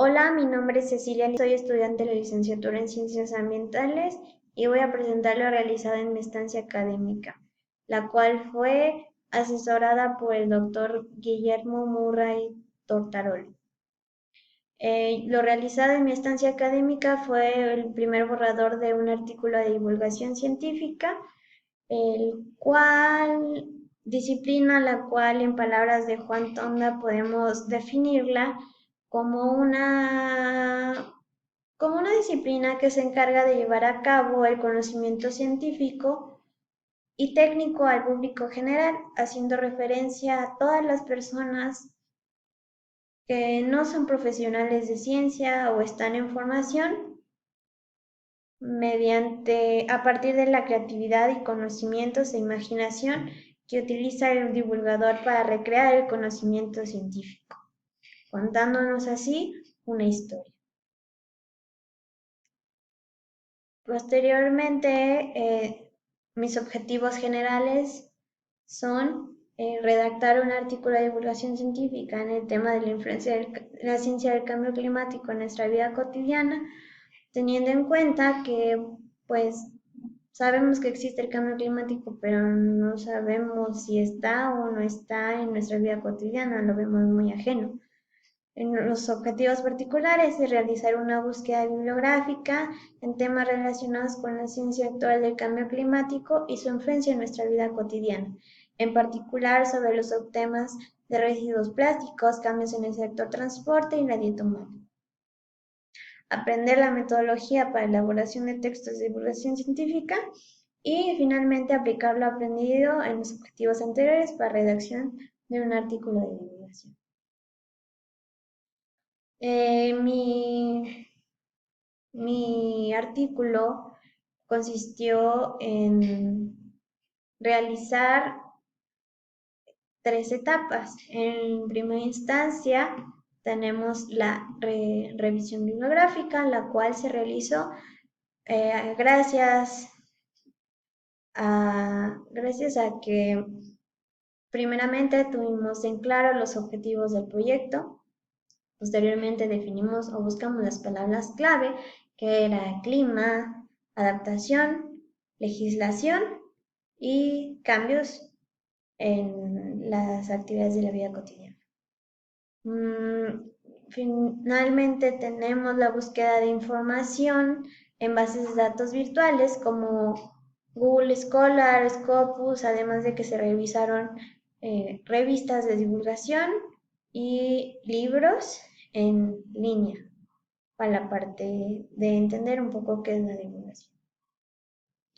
Hola, mi nombre es Cecilia, soy estudiante de la licenciatura en Ciencias Ambientales y voy a presentar lo realizado en mi estancia académica, la cual fue asesorada por el doctor Guillermo Murray Tortaroli. Lo realizado en mi estancia académica fue el primer borrador de un artículo de divulgación científica, el cual disciplina la cual en palabras de Juan Tonda podemos definirla como una disciplina que se encarga de llevar a cabo el conocimiento científico y técnico al público general, haciendo referencia a todas las personas que no son profesionales de ciencia o están en formación, a partir de la creatividad y conocimientos e imaginación que utiliza el divulgador para recrear el conocimiento científico, contándonos así una historia. Posteriormente, mis objetivos generales son redactar un artículo de divulgación científica en el tema de la influencia de la ciencia del cambio climático en nuestra vida cotidiana, teniendo en cuenta que, pues, sabemos que existe el cambio climático, pero no sabemos si está o no está en nuestra vida cotidiana, lo vemos muy ajeno. En los objetivos particulares es realizar una búsqueda bibliográfica en temas relacionados con la ciencia actual del cambio climático y su influencia en nuestra vida cotidiana, en particular sobre los subtemas de residuos plásticos, cambios en el sector transporte y la dieta humana. Aprender la metodología para elaboración de textos de divulgación científica y finalmente aplicar lo aprendido en los objetivos anteriores para redacción de un artículo de divulgación. Eh, mi, mi artículo consistió en realizar 3 etapas. En primera instancia tenemos la revisión bibliográfica, la cual se realizó gracias a que primeramente tuvimos en claro los objetivos del proyecto. Posteriormente definimos o buscamos las palabras clave, que era clima, adaptación, legislación y cambios en las actividades de la vida cotidiana. Finalmente tenemos la búsqueda de información en bases de datos virtuales como Google Scholar, Scopus, además de que se revisaron revistas de divulgación y libros en línea para la parte de entender un poco qué es la divulgación.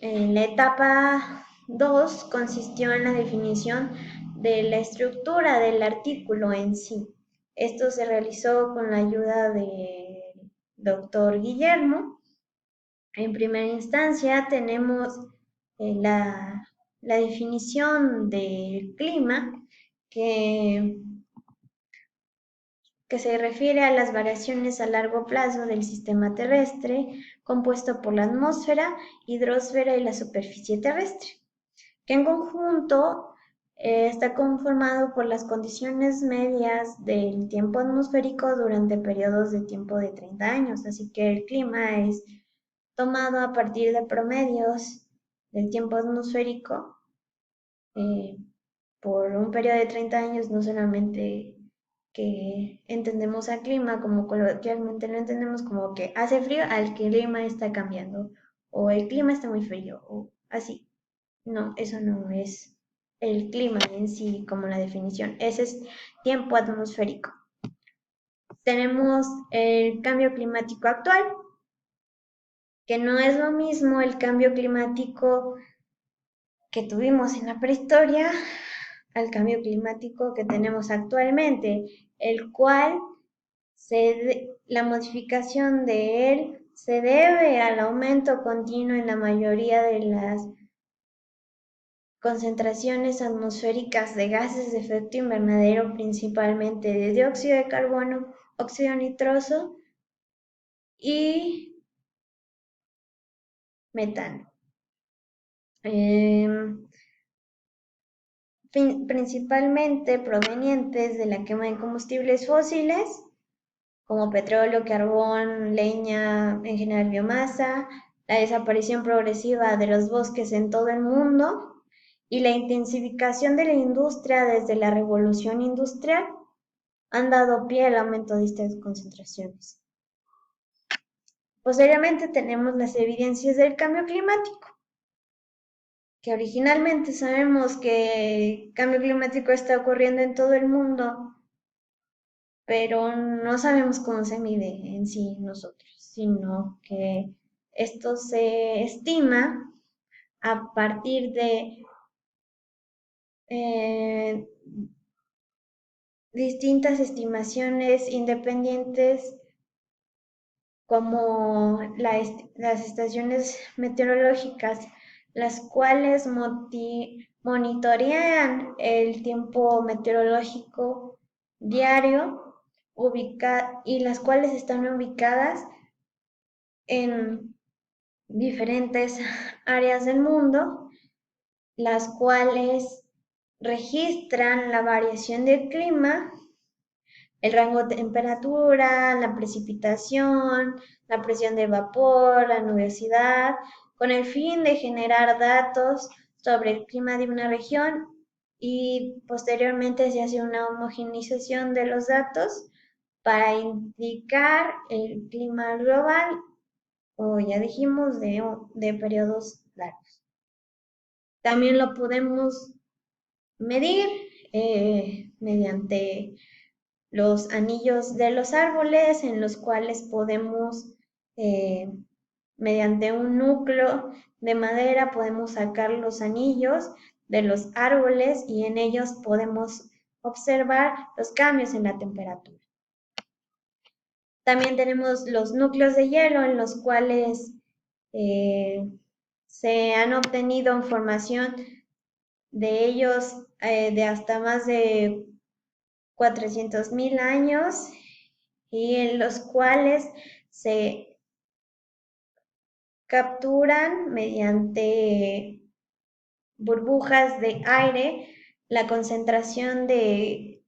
La etapa 2 consistió en la definición de la estructura del artículo en sí. Esto se realizó con la ayuda del doctor Guillermo. En primera instancia tenemos la definición del clima, que se refiere a las variaciones a largo plazo del sistema terrestre, compuesto por la atmósfera, hidrosfera y la superficie terrestre, que en conjunto está conformado por las condiciones medias del tiempo atmosférico durante periodos de tiempo de 30 años. Así que el clima es tomado a partir de promedios del tiempo atmosférico eh, por un periodo de 30 años, no solamente que entendemos al clima como coloquialmente lo entendemos como que hace frío, al que el clima está cambiando, o el clima está muy frío, o así. No, eso no es el clima en sí como la definición, ese es tiempo atmosférico. Tenemos el cambio climático actual, que no es lo mismo el cambio climático que tuvimos en la prehistoria al cambio climático que tenemos actualmente, el cual la modificación de él se debe al aumento continuo en la mayoría de las concentraciones atmosféricas de gases de efecto invernadero, principalmente de dióxido de carbono, óxido nitroso y metano. Principalmente provenientes de la quema de combustibles fósiles, como petróleo, carbón, leña, en general biomasa, la desaparición progresiva de los bosques en todo el mundo y la intensificación de la industria desde la revolución industrial han dado pie al aumento de estas concentraciones. Posteriormente tenemos las evidencias del cambio climático, que originalmente sabemos que el cambio climático está ocurriendo en todo el mundo, pero no sabemos cómo se mide en sí nosotros, sino que esto se estima a partir de eh, distintas estimaciones independientes como las estaciones meteorológicas, las cuales monitorean el tiempo meteorológico diario y las cuales están ubicadas en diferentes áreas del mundo, las cuales registran la variación del clima, el rango de temperatura, la precipitación, la presión de vapor, la nubosidad, con el fin de generar datos sobre el clima de una región y posteriormente se hace una homogeneización de los datos para indicar el clima global o ya dijimos de periodos largos. También lo podemos medir mediante los anillos de los árboles en los cuales podemos, eh, mediante un núcleo de madera, podemos sacar los anillos de los árboles y en ellos podemos observar los cambios en la temperatura. También tenemos los núcleos de hielo en los cuales se han obtenido información de ellos de hasta más de 400.000 años y en los cuales se capturan mediante burbujas de aire la concentración de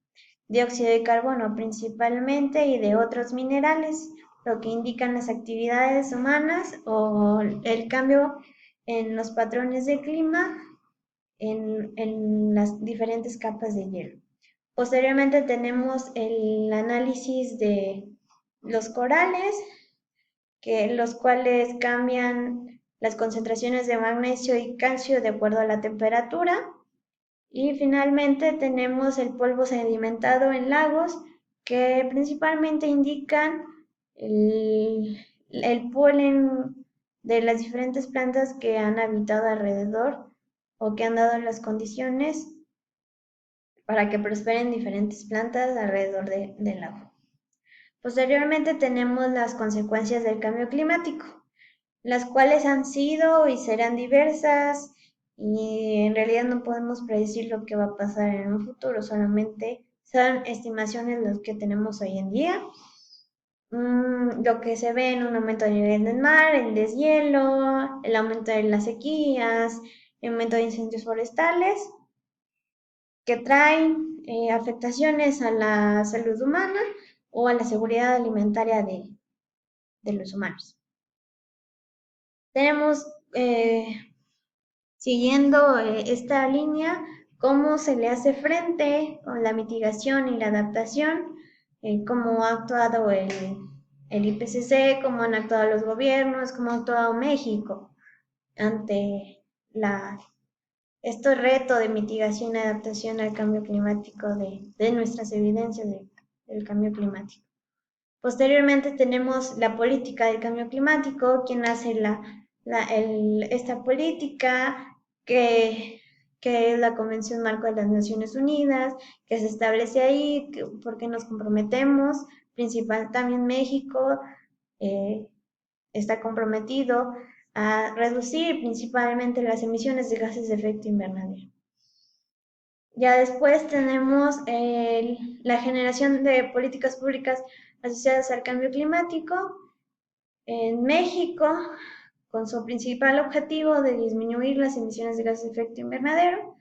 dióxido de carbono principalmente y de otros minerales, lo que indican las actividades humanas o el cambio en los patrones de clima en las diferentes capas de hielo. Posteriormente tenemos el análisis de los corales, los cuales cambian las concentraciones de magnesio y calcio de acuerdo a la temperatura. Y finalmente tenemos el polvo sedimentado en lagos, que principalmente indican el polen de las diferentes plantas que han habitado alrededor o que han dado las condiciones para que prosperen diferentes plantas alrededor del lago. Posteriormente tenemos las consecuencias del cambio climático, las cuales han sido y serán diversas y en realidad no podemos predecir lo que va a pasar en un futuro, solamente son estimaciones las que tenemos hoy en día. Lo que se ve en un aumento del nivel del mar, el deshielo, el aumento de las sequías, el aumento de incendios forestales, que traen afectaciones a la salud humana o a la seguridad alimentaria de los humanos. Tenemos, siguiendo esta línea, cómo se le hace frente con la mitigación y la adaptación, cómo ha actuado el IPCC, cómo han actuado los gobiernos, cómo ha actuado México ante este reto de mitigación y adaptación al cambio climático de nuestras evidencias del cambio climático. Posteriormente tenemos la política del cambio climático, quien hace esta política que es la Convención Marco de las Naciones Unidas, que se establece ahí, porque nos comprometemos, principal también México eh, está comprometido a reducir principalmente las emisiones de gases de efecto invernadero. Ya después tenemos la generación de políticas públicas asociadas al cambio climático en México, con su principal objetivo de disminuir las emisiones de gases de efecto invernadero,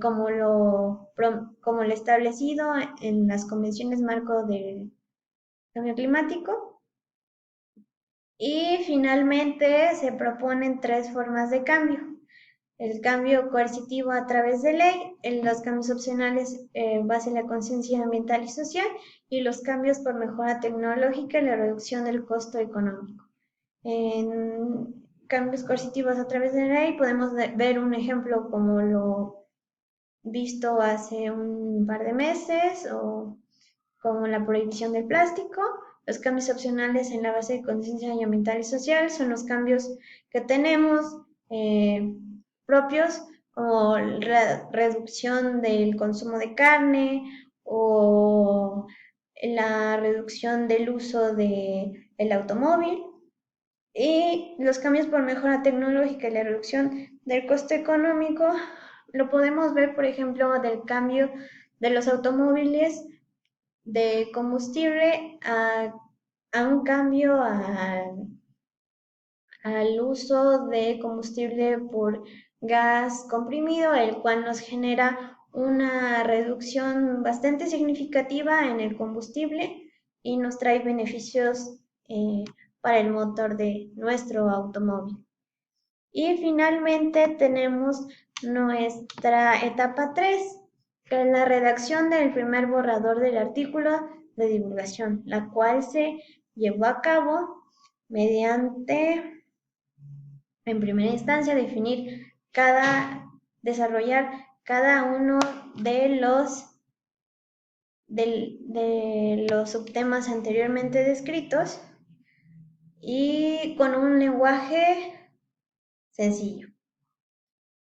como lo establecido en las convenciones marco cambio climático. Y finalmente se proponen tres formas de cambio. El cambio coercitivo a través de ley, los cambios opcionales en base a la conciencia ambiental y social, y los cambios por mejora tecnológica y la reducción del costo económico. En cambios coercitivos a través de la ley podemos ver un ejemplo como lo visto hace un par de meses o como la prohibición del plástico. Los cambios opcionales en la base de conciencia ambiental y social son los cambios que tenemos propios, como la reducción del consumo de carne o la reducción del uso del automóvil. Y los cambios por mejora tecnológica y la reducción del coste económico lo podemos ver, por ejemplo, del cambio de los automóviles de combustible a un cambio al uso de combustible por gas comprimido, el cual nos genera una reducción bastante significativa en el combustible y nos trae beneficios para el motor de nuestro automóvil. Y finalmente tenemos nuestra etapa 3, que es la redacción del primer borrador del artículo de divulgación, la cual se llevó a cabo mediante, en primera instancia, desarrollar cada uno de los subtemas anteriormente descritos y con un lenguaje sencillo.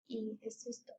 Y esto es todo.